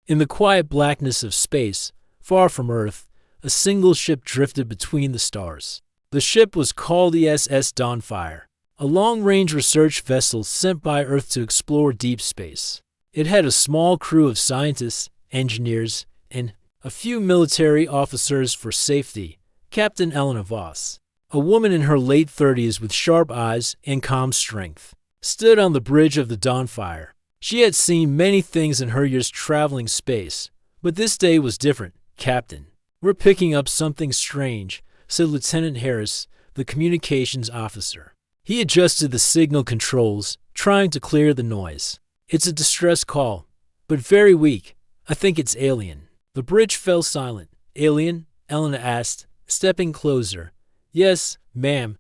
In the quiet blackness of space, far from Earth, a single ship drifted between the stars. The ship was called the SS Dawnfire, a long-range research vessel sent by Earth to explore deep space. It had a small crew of scientists, engineers, and a few military officers for safety. Captain Elena Voss, a woman in her late 30s with sharp eyes and calm strength, stood on the bridge of the Dawnfire. She had seen many things in her years traveling space, but this day was different. "Captain, we're picking up something strange," said Lieutenant Harris, the communications officer. He adjusted the signal controls, trying to clear the noise. "It's a distress call, but very weak. I think it's alien." The bridge fell silent. "Alien?" Elena asked, stepping closer. "Yes, ma'am.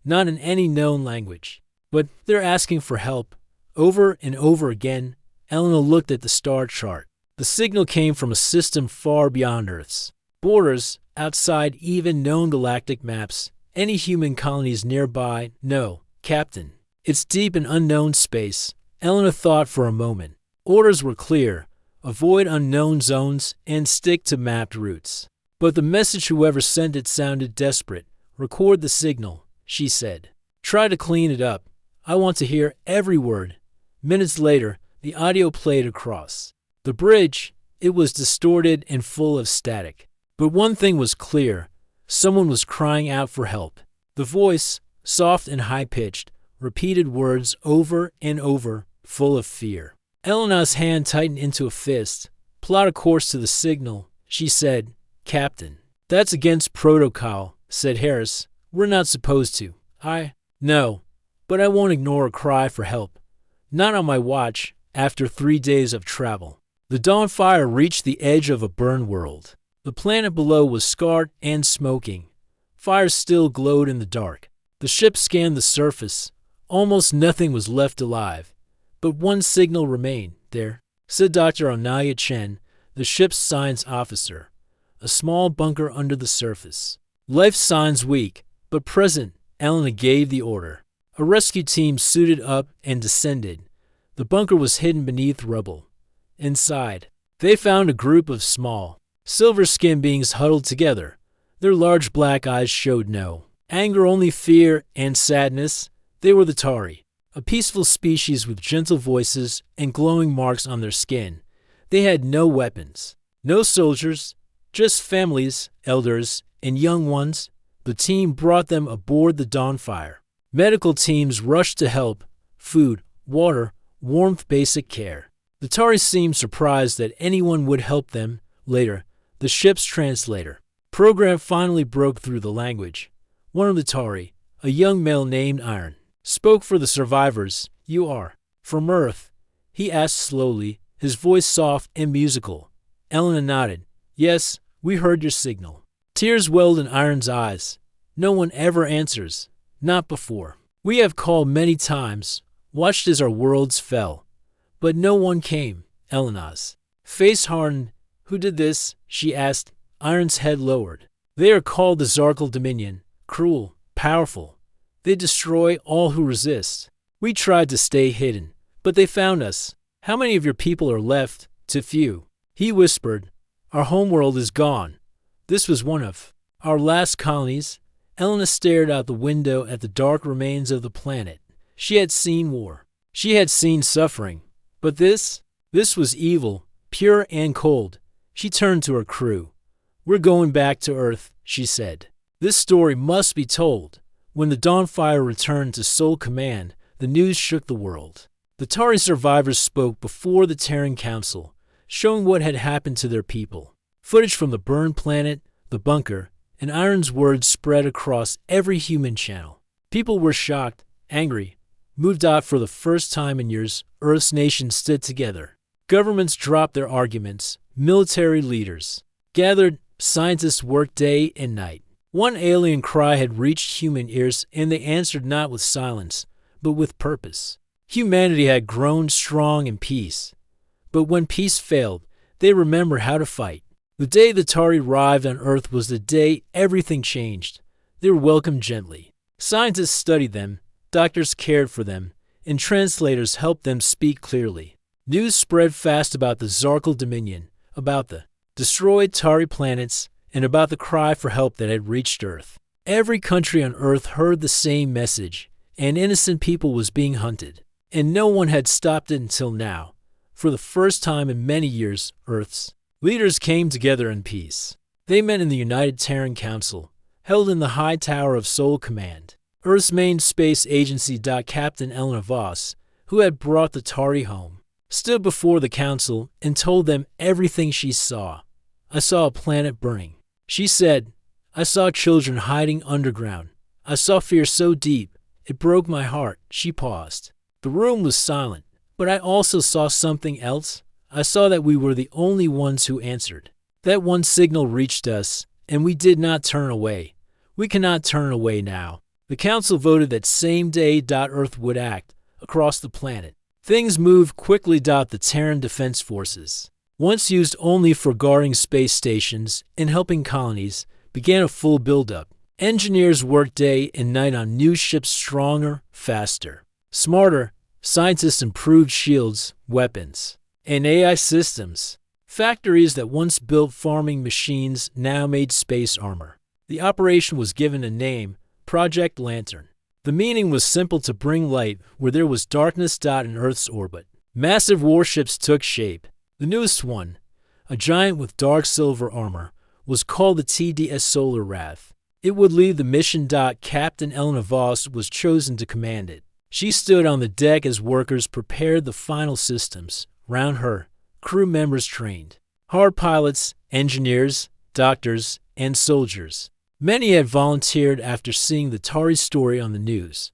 Not in any known language. But they're asking for help." Over and over again, Elena looked at the star chart. The signal came from a system far beyond Earth's borders, outside even known galactic maps. Any human colonies nearby? No, Captain. It's deep in unknown space. Elena thought for a moment. Orders were clear. Avoid unknown zones and stick to mapped routes. But the message whoever sent it sounded desperate. "Record the signal," she said. "Try to clean it up. I want to hear every word." Minutes later, the audio played across the bridge. It was distorted and full of static. But one thing was clear. Someone was crying out for help. The voice, soft and high-pitched, repeated words over and over, full of fear. Elena's hand tightened into a fist. "Plot a course to the signal," she said. "Captain." "That's against protocol," said Harris. "We're not supposed to." No, but I won't ignore a cry for help. Not on my watch, after 3 days of travel." The Dawnfire reached the edge of a burned world. The planet below was scarred and smoking. Fires still glowed in the dark. The ship scanned the surface. Almost nothing was left alive. But one signal remained. "There," said Dr. Onaya Chen, the ship's science officer. "A small bunker under the surface. Life signs weak, but present." Elena gave the order. A rescue team suited up and descended. The bunker was hidden beneath rubble. Inside, they found a group of small, silver-skinned beings huddled together. Their large black eyes showed no anger, only fear and sadness. They were the Tari, a peaceful species with gentle voices and glowing marks on their skin. They had no weapons, no soldiers, just families, elders, and young ones. The team brought them aboard the Dawnfire. Medical teams rushed to help. Food, water, warmth, basic care. The Tari seemed surprised that anyone would help them. Later, the ship's translator program finally broke through the language. One of the Tari, a young male named Iron, spoke for the survivors. "You are from Earth?" he asked slowly, his voice soft and musical. Elena nodded. "Yes, we heard your signal." Tears welled in Iron's eyes. "No one ever answers. Not before. We have called many times, watched as our worlds fell. But no one came." Elena's face hardened. "Who did this?" she asked. Iron's head lowered. "They are called the Zarkal Dominion. Cruel, powerful. They destroy all who resist. We tried to stay hidden, but they found us. How many of your people are left?" "Too few." He whispered. "Our homeworld is gone. This was one of our last colonies." Elena stared out the window at the dark remains of the planet. She had seen war. She had seen suffering. But this was evil, pure and cold. She turned to her crew. "We're going back to Earth," she said. "This story must be told." When the Dawnfire returned to sole command, the news shook the world. The Tari survivors spoke before the Terran Council, showing what had happened to their people. Footage from the burned planet, the bunker, and Iron's words spread across every human channel. People were shocked, angry, moved out. For the first time in years, Earth's nations stood together. Governments dropped their arguments. Military leaders gathered. Scientists worked day and night. One alien cry had reached human ears, and they answered not with silence, but with purpose. Humanity had grown strong in peace. But when peace failed, they remembered how to fight. The day the Tari arrived on Earth was the day everything changed. They were welcomed gently. Scientists studied them, doctors cared for them, and translators helped them speak clearly. News spread fast about the Zarkal Dominion. about the destroyed Tari planets, and about the cry for help that had reached Earth. Every country on Earth heard the same message, and innocent people was being hunted. And no one had stopped it until now. For the first time in many years, Earth's leaders came together in peace. They met in the United Terran Council, held in the High Tower of Sol Command. Earth's main space agency. Captain Elena Voss, who had brought the Tari home, stood before the council and told them everything she saw. I saw a planet burning. She said, I saw children hiding underground. I saw fear so deep, it broke my heart. She paused. The room was silent, but I also saw something else. I saw that we were the only ones who answered. That one signal reached us, and we did not turn away. We cannot turn away now. The council voted that same day. Earth would act across the planet. Things moved quickly. The Terran Defense Forces, once used only for guarding space stations and helping colonies, began a full buildup. Engineers worked day and night on new ships, stronger, faster, smarter. Scientists improved shields, weapons, and AI systems. Factories that once built farming machines now made space armor. The operation was given a name, Project Lantern. The meaning was simple: to bring light where there was darkness. In Earth's orbit, massive warships took shape. The newest one, a giant with dark silver armor, was called the TDS Solar Wrath. It would lead the mission. Captain Elena Voss was chosen to command it. She stood on the deck as workers prepared the final systems. Round her, crew members trained. Hard pilots, engineers, doctors, and soldiers. Many had volunteered after seeing the Tari story on the news.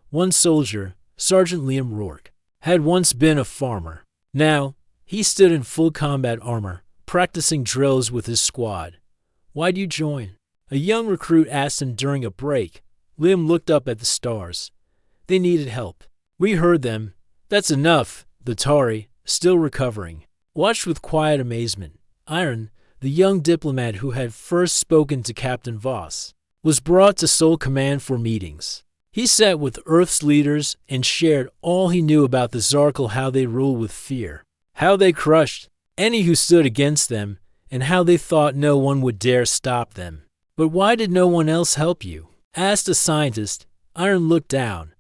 One soldier, Sergeant Liam Rourke, had once been a farmer. Now, he stood in full combat armor, practicing drills with his squad. Why'd you join? A young recruit asked him during a break. Liam looked up at the stars. They needed help. We heard them. That's enough. The Tari, still recovering, watched with quiet amazement. Iron, the young diplomat who had first spoken to Captain Voss, was brought to Sol Command for meetings. He sat with Earth's leaders and shared all he knew about the Zarkal, how they rule with fear, how they crushed any who stood against them, and how they thought no one would dare stop them. But why did no one else help you? Asked a scientist. Iron looked down.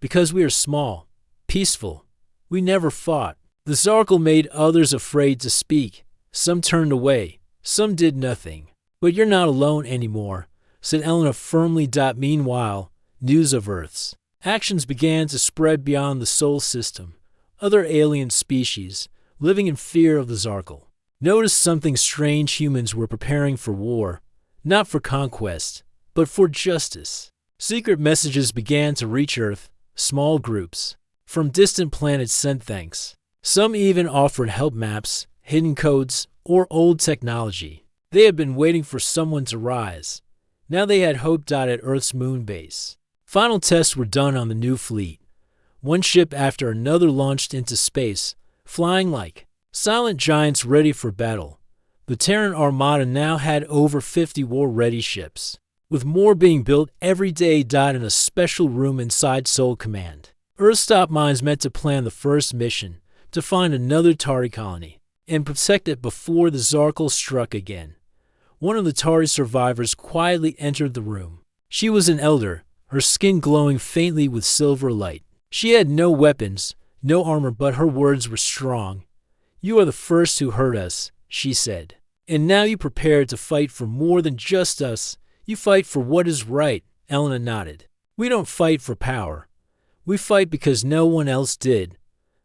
Because we are small, peaceful. We never fought. The Zarkal made others afraid to speak. Some turned away. Some did nothing. But you're not alone anymore, said Elena firmly. Meanwhile, news of Earth's actions began to spread beyond the Sol system. Other alien species, living in fear of the Zarkal, noticed something strange. Humans were preparing for war, not for conquest, but for justice. Secret messages began to reach Earth. Small groups from distant planets sent thanks. Some even offered help maps, hidden codes, or old technology. They had been waiting for someone to rise. Now they had hope. At Earth's moon base, final tests were done on the new fleet. One ship after another launched into space, flying like silent giants ready for battle. The Terran Armada now had over 50 war-ready ships, with more being built every day. In a special room inside Sol Command, Earth's top minds met to plan the first mission, to find another Tari colony and protect it before the Zarkal struck again. One of the Tari survivors quietly entered the room. She was an elder, her skin glowing faintly with silver light. She had no weapons, no armor, but her words were strong. You are the first who hurt us, she said. And now you prepare to fight for more than just us. You fight for what is right. Elena nodded. We don't fight for power. We fight because no one else did.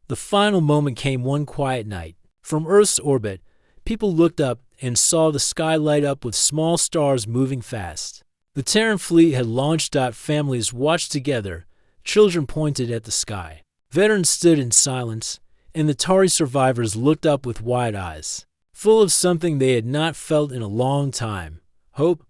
The final moment came one quiet night. From Earth's orbit, people looked up and saw the sky light up with small stars moving fast. The Terran fleet had launched. Families watched together. Children pointed at the sky. Veterans stood in silence, and the Tari survivors looked up with wide eyes, full of something they had not felt in a long time. Hope.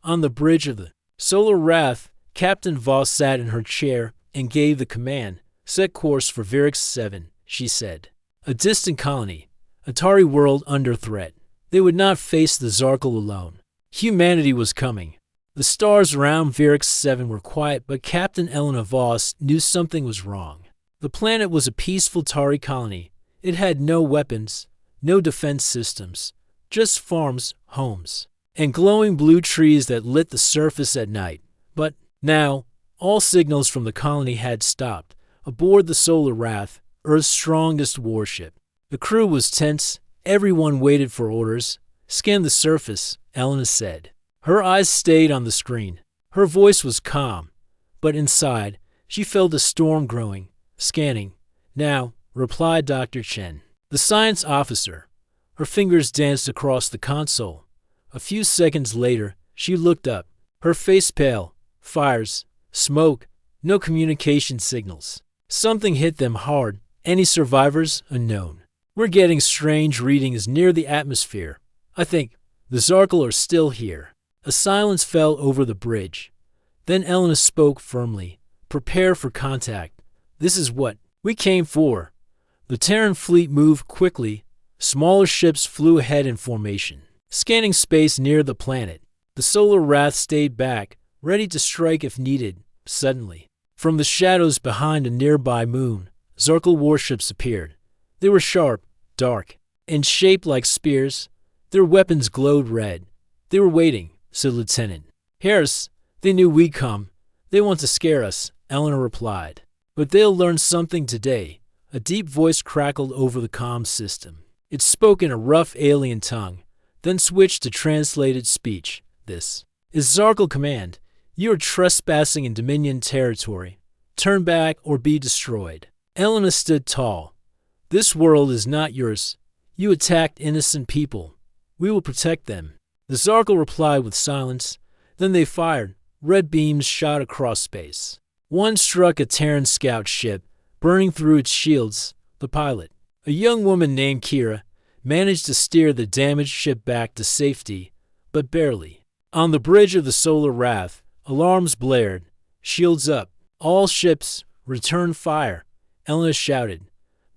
On the bridge of the Solar Wrath, Captain Voss sat in her chair and gave the command. Set course for Virix 7, she said. A distant colony, a Tari world under threat. They would not face the Zarkal alone. Humanity was coming. The stars around Virix 7 were quiet, but Captain Elena Voss knew something was wrong. The planet was a peaceful Tari colony. It had no weapons, No defense systems. Just farms, homes, and glowing blue trees that lit the surface at night. But now, all signals from the colony had stopped. Aboard the Solar Wrath, Earth's strongest warship. The crew was tense. Everyone waited for orders. Scan the surface, Elena said. Her eyes stayed on the screen. Her voice was calm, but inside, she felt a storm growing. Scanning. Now, replied Dr. Chen, the science officer. Her fingers danced across the console. A few seconds later, she looked up. Her face pale. Fires. Smoke. No communication signals. Something hit them hard. Any survivors? Unknown. We're getting strange readings near the atmosphere. I think the Zarkle are still here. A silence fell over the bridge. Then Elena spoke firmly. Prepare for contact. This is what we came for. The Terran fleet moved quickly. Smaller ships flew ahead in formation, scanning space near the planet. The Solar Wrath stayed back, ready to strike if needed. Suddenly, from the shadows behind a nearby moon, Zarkle warships appeared. They were sharp, dark, and shaped like spears. Their weapons glowed red. They were waiting, said Lieutenant Harris. They knew we'd come. They want to scare us, Eleanor replied. But they'll learn something today. A deep voice crackled over the comm system. It spoke in a rough alien tongue, then switched to translated speech. This is Zarkle Command. You are trespassing in Dominion territory. Turn back or be destroyed. Elena stood tall. This world is not yours. You attacked innocent people. We will protect them. The Zarkle replied with silence. Then they fired. Red beams shot across space. One struck a Terran scout ship, burning through its shields. The pilot, a young woman named Kira, managed to steer the damaged ship back to safety, but barely. On the bridge of the Solar Wrath, alarms blared. Shields up. All ships, return fire, Elena shouted.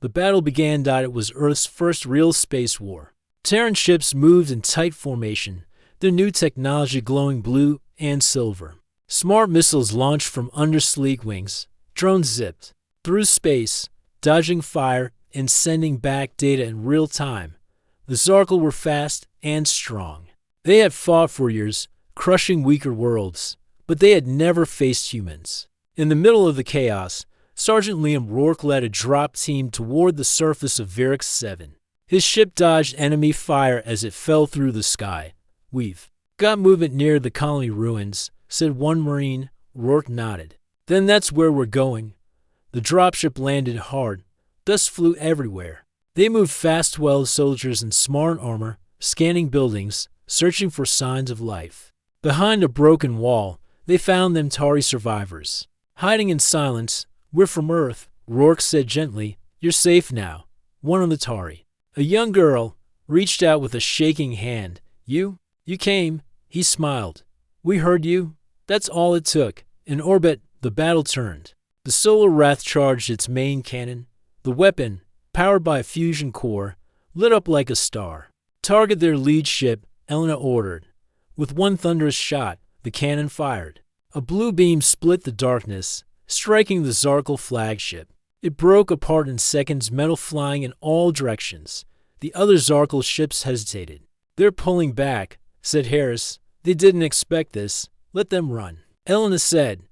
The battle began. It was Earth's first real space war. Terran ships moved in tight formation, their new technology glowing blue and silver. Smart missiles launched from under sleek wings. Drones zipped through space, dodging fire and sending back data in real time. The Zarkle were fast and strong. They had fought for years, crushing weaker worlds, but they had never faced humans. In the middle of the chaos, Sergeant Liam Rourke led a drop team toward the surface of Virix 7. His ship dodged enemy fire as it fell through the sky. We've got movement near the colony ruins, said one Marine. Rourke nodded. Then that's where we're going. The dropship landed hard. Dust flew everywhere. They moved fast, 12 soldiers in smart armor, scanning buildings, searching for signs of life. Behind a broken wall, they found them Tari survivors. Hiding in silence. We're from Earth, Rourke said gently. You're safe now. One of the Tari, a young girl, reached out with a shaking hand. You came, he smiled. We heard you. That's all it took. In orbit, the battle turned. The Solar Wrath charged its main cannon. The weapon, powered by a fusion core, lit up like a star. Target their lead ship, Elena ordered. With one thunderous shot, the cannon fired. A blue beam split the darkness, striking the Zarkle flagship. It broke apart in seconds, metal flying in all directions. The other Zarkle ships hesitated. They're pulling back, said Harris. They didn't expect this. Let them run. Elena said,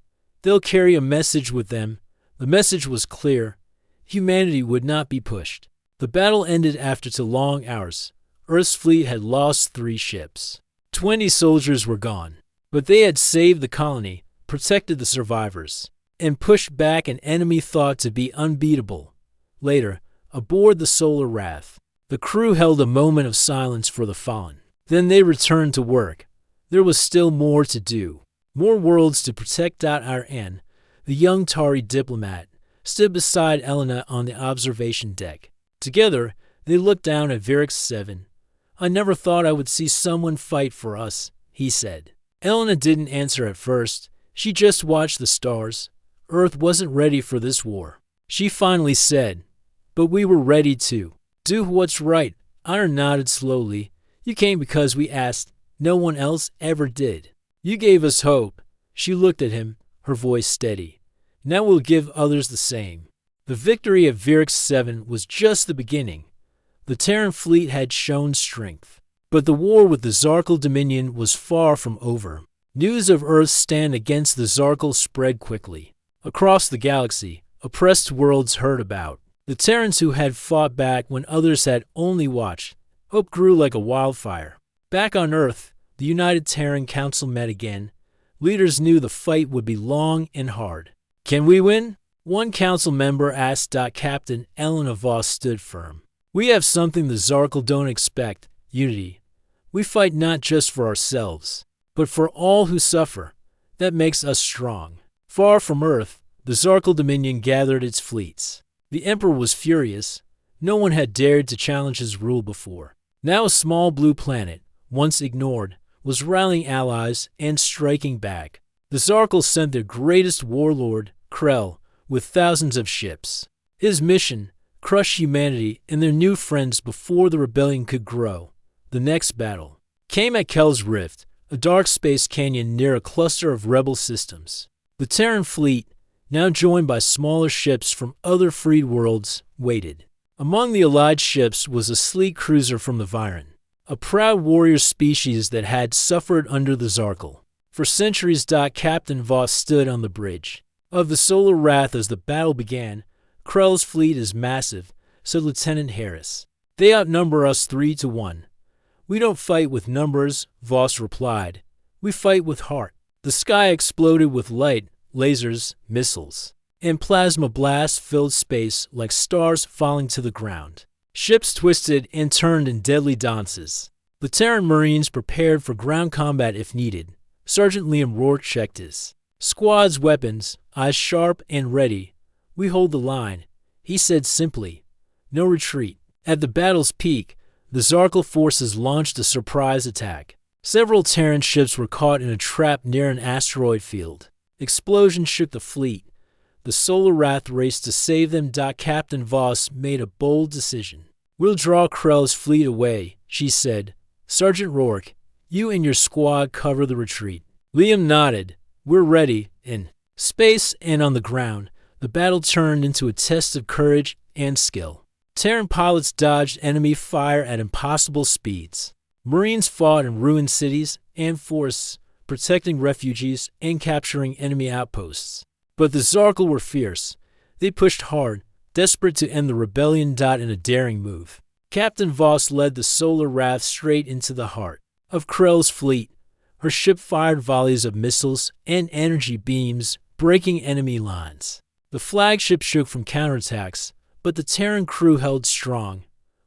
they'll carry a message with them. The message was clear. Humanity would not be pushed. The battle ended after 2 long hours. Earth's fleet had lost 3 ships. 20 soldiers were gone. But they had saved the colony, protected the survivors, and pushed back an enemy thought to be unbeatable. Later, aboard the Solar Wrath, the crew held a moment of silence for the fallen. Then they returned to work. There was still more to do. More worlds to protect. Our N, the young Tari diplomat, stood beside Elena on the observation deck. Together, they looked down at Virix 7. I never thought I would see someone fight for us, he said. Elena didn't answer at first. She just watched the stars. Earth wasn't ready for this war. She finally said, but we were ready to do what's right. Iron nodded slowly. You came because we asked. No one else ever did. You gave us hope. She looked at him, her voice steady. Now we'll give others the same. The victory of Virix 7 was just the beginning. The Terran fleet had shown strength. But the war with the Zarkal Dominion was far from over. News of Earth's stand against the Zarkal spread quickly. Across the galaxy, oppressed worlds heard about the Terrans who had fought back when others had only watched. Hope grew like a wildfire. Back on Earth, the United Terran Council met again. Leaders knew the fight would be long and hard. Can we win? One council member asked. Captain Elena Voss stood firm. We have something the Zarkal don't expect: unity. We fight not just for ourselves, but for all who suffer. That makes us strong. Far from Earth, the Zarkal Dominion gathered its fleets. The Emperor was furious. No one had dared to challenge his rule before. Now a small blue planet, once ignored, was rallying allies and striking back. The Zarkal sent their greatest warlord, Krell, with thousands of ships. His mission: crush humanity and their new friends before the rebellion could grow. The next battle came at Kel's Rift, a dark space canyon near a cluster of rebel systems. The Terran fleet, now joined by smaller ships from other freed worlds, waited. Among the allied ships was a sleek cruiser from the Viren, a proud warrior species that had suffered under the Zarkal. For centuries, Captain Voss stood on the bridge of the Solar Wrath as the battle began. Krell's fleet is massive, said Lieutenant Harris. They outnumber us 3-1. We don't fight with numbers, Voss replied. We fight with heart. The sky exploded with light, lasers, missiles, and plasma blasts filled space like stars falling to the ground. Ships twisted and turned in deadly dances. The Terran Marines prepared for ground combat if needed. Sergeant Liam Rourke checked his squad's weapons, eyes sharp and ready. We hold the line, he said simply. No retreat. At the battle's peak, the Zarkal forces launched a surprise attack. Several Terran ships were caught in a trap near an asteroid field. Explosions shook the fleet. The Solar Wrath raced to save them. Captain Voss made a bold decision. We'll draw Krell's fleet away, she said. Sergeant Rourke, you and your squad cover the retreat. Liam nodded. We're ready. In space and on the ground, the battle turned into a test of courage and skill. Terran pilots dodged enemy fire at impossible speeds. Marines fought in ruined cities and forests, protecting refugees and capturing enemy outposts. But the Zarkal were fierce. They pushed hard, desperate to end the rebellion. In a daring move, Captain Voss led the Solar Wrath straight into the heart of Krell's fleet. Her ship fired volleys of missiles and energy beams, breaking enemy lines. The flagship shook from counterattacks, but the Terran crew held strong.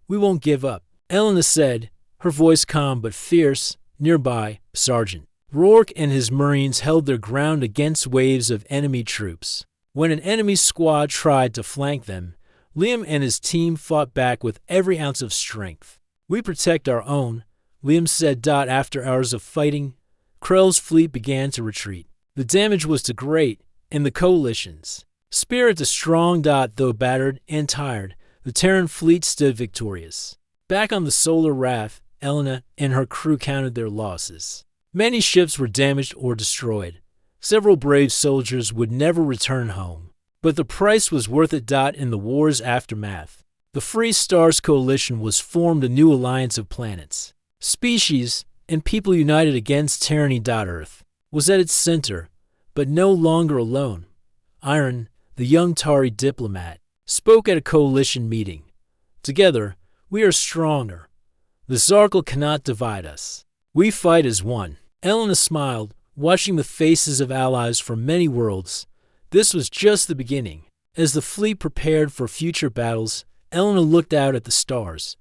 We won't give up, Elena said, her voice calm but fierce. Nearby, Sergeant Rourke and his Marines held their ground against waves of enemy troops. When an enemy squad tried to flank them, Liam and his team fought back with every ounce of strength. We protect our own, Liam said. After hours of fighting, Krell's fleet began to retreat. The damage was too great, and the coalition's spirit is strong. Though battered and tired, the Terran fleet stood victorious. Back on the Solar Wrath, Elena and her crew counted their losses. Many ships were damaged or destroyed. Several brave soldiers would never return home. But the price was worth it. In the war's aftermath, the Free Stars Coalition was formed, a new alliance of planets, species, and people united against tyranny. Earth was at its center, but no longer alone. Iron, the young Tari diplomat, spoke at a coalition meeting. Together, we are stronger. The Zarkal cannot divide us. We fight as one. Elena smiled, watching the faces of allies from many worlds. This was just the beginning. As the fleet prepared for future battles, Elena looked out at the stars.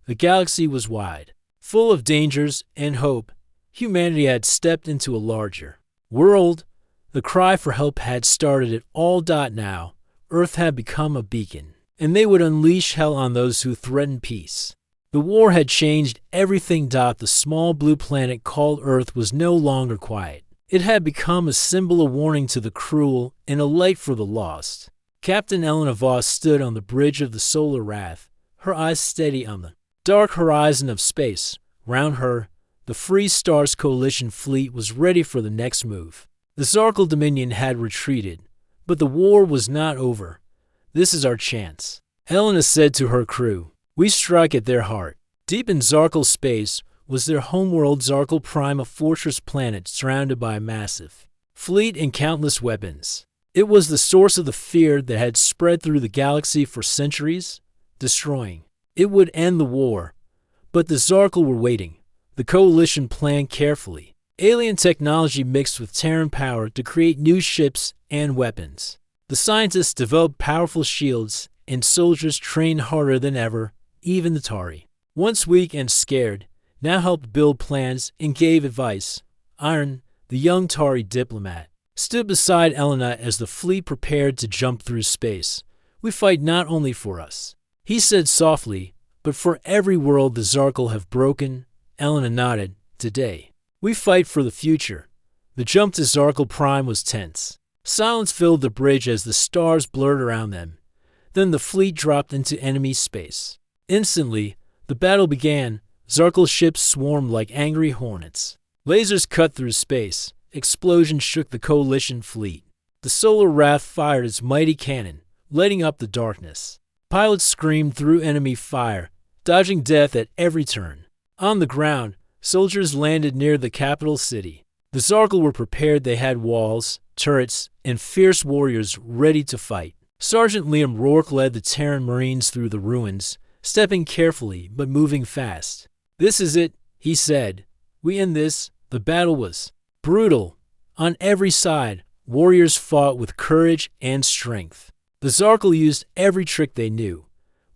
The galaxy was wide, full of dangers and hope. Humanity had stepped into a larger world. The cry for help had started at all. Now, Earth had become a beacon, and they would unleash hell on those who threatened peace. The war had changed everything. The small blue planet called Earth was no longer quiet. It had become a symbol, a warning to the cruel and a light for the lost. Captain Elena Voss stood on the bridge of the Solar Wrath, her eyes steady on the dark horizon of space. Round her, the Free Stars Coalition fleet was ready for the next move. The Zarkal Dominion had retreated, but the war was not over. This is our chance, Elena said to her crew. We struck at their heart. Deep in Zarkal space was their homeworld Zarkal Prime, a fortress planet surrounded by a massive fleet and countless weapons. It was the source of the fear that had spread through the galaxy for centuries, destroying. It would end the war, but the Zarkal were waiting. The Coalition planned carefully. Alien technology mixed with Terran power to create new ships and weapons. The scientists developed powerful shields, and soldiers trained harder than ever, even the Tari. Once weak and scared, now helped build plans and gave advice. Iron, the young Tari diplomat, stood beside Elena as the fleet prepared to jump through space. We fight not only for us, he said softly, but for every world the Zarkal have broken. Elena nodded. Today, we fight for the future. The jump to Zarkal Prime was tense. Silence filled the bridge as the stars blurred around them. Then the fleet dropped into enemy space. Instantly, the battle began. Zarkal ships swarmed like angry hornets. Lasers cut through space. Explosions shook the Coalition fleet. The Solar Wrath fired its mighty cannon, lighting up the darkness. Pilots screamed through enemy fire, dodging death at every turn. On the ground, soldiers landed near the capital city. The Zarkal were prepared. They had walls, turrets, and fierce warriors ready to fight. Sergeant Liam Rourke led the Terran Marines through the ruins, stepping carefully but moving fast. "This is it," he said. "We end this." The battle was brutal. On every side, warriors fought with courage and strength. The Zarkal used every trick they knew,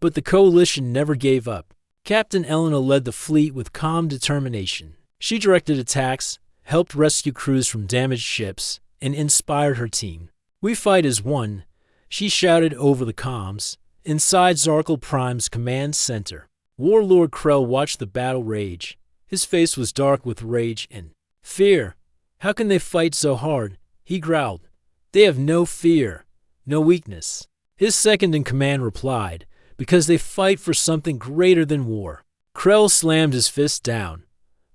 but the Coalition never gave up. Captain Elena led the fleet with calm determination. She directed attacks, helped rescue crews from damaged ships, and inspired her team. "We fight as one," she shouted over the comms. Inside Zarkal Prime's command center, Warlord Krell watched the battle rage. His face was dark with rage and fear. "How can they fight so hard?" he growled. "They have no fear, no weakness." His second-in-command replied, "Because they fight for something greater than war." Krell slammed his fist down.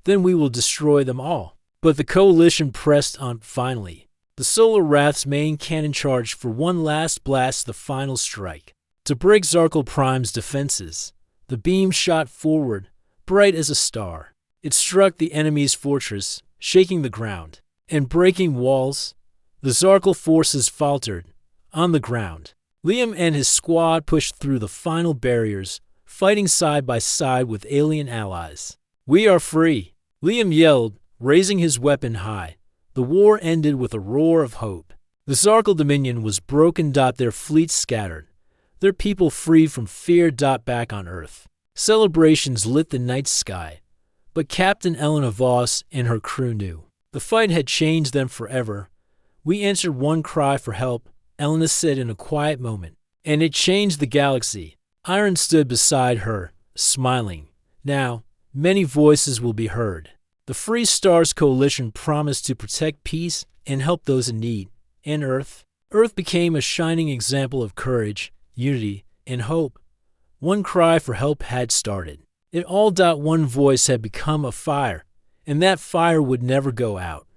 "Then we will destroy them all." But the Coalition pressed on finally. The Solar Wrath's main cannon charged for one last blast, the final strike. To break Zarkal Prime's defenses, the beam shot forward, bright as a star. It struck the enemy's fortress, shaking the ground and breaking walls. The Zarkal forces faltered. On the ground, Liam and his squad pushed through the final barriers, fighting side by side with alien allies. "We are free," Liam yelled, raising his weapon high. The war ended with a roar of hope. The Zarkal Dominion was broken. Their fleet scattered. Their people freed from fear. Back on Earth, celebrations lit the night sky. But Captain Elena Voss and her crew knew the fight had changed them forever. "We answered one cry for help," Elena said in a quiet moment, "and it changed the galaxy." Iron stood beside her, smiling. "Now, many voices will be heard." The Free Stars Coalition promised to protect peace and help those in need. And Earth became a shining example of courage, unity, and hope. One cry for help had started. It all. One voice had become a fire, and that fire would never go out.